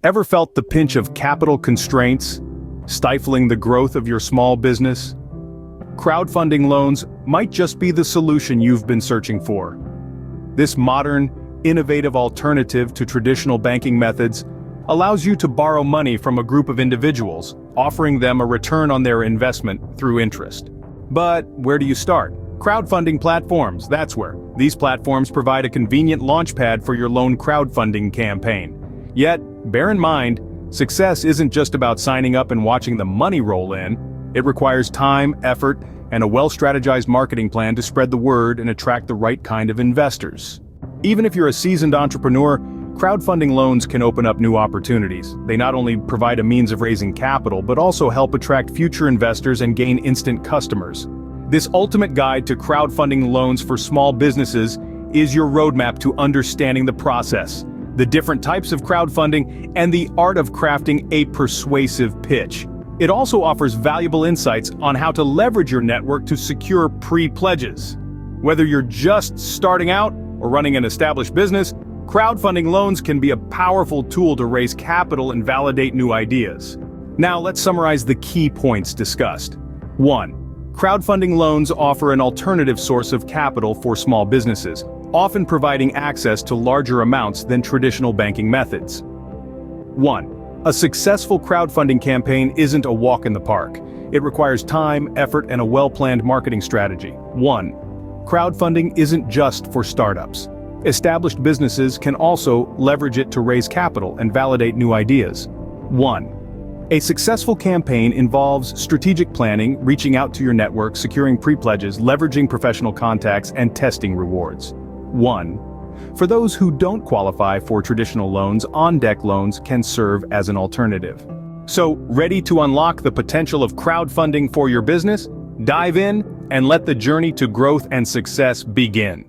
Ever felt the pinch of capital constraints, stifling the growth of your small business? Crowdfunding loans might just be the solution you've been searching for. This modern, innovative alternative to traditional banking methods allows you to borrow money from a group of individuals, offering them a return on their investment through interest. But where do you start? Crowdfunding platforms, that's where. These platforms provide a convenient launchpad for your loan crowdfunding campaign. Yet, bear in mind, success isn't just about signing up and watching the money roll in. It requires time, effort, and a well-strategized marketing plan to spread the word and attract the right kind of investors. Even if you're a seasoned entrepreneur, crowdfunding loans can open up new opportunities. They not only provide a means of raising capital, but also help attract future investors and gain instant customers. This ultimate guide to crowdfunding loans for small businesses is your roadmap to understanding the process, the different types of crowdfunding, and the art of crafting a persuasive pitch. It also offers valuable insights on how to leverage your network to secure pre-pledges. Whether you're just starting out or running an established business, crowdfunding loans can be a powerful tool to raise capital and validate new ideas. Now let's summarize the key points discussed. 1. Crowdfunding loans offer an alternative source of capital for small businesses, often providing access to larger amounts than traditional banking methods. 1. A successful crowdfunding campaign isn't a walk in the park. It requires time, effort, and a well-planned marketing strategy. 1. Crowdfunding isn't just for startups. Established businesses can also leverage it to raise capital and validate new ideas. 1. A successful campaign involves strategic planning, reaching out to your network, securing pre-pledges, leveraging professional contacts, and testing rewards. 1. For those who don't qualify for traditional loans, on-deck loans can serve as an alternative. So, ready to unlock the potential of crowdfunding for your business? Dive in and let the journey to growth and success begin.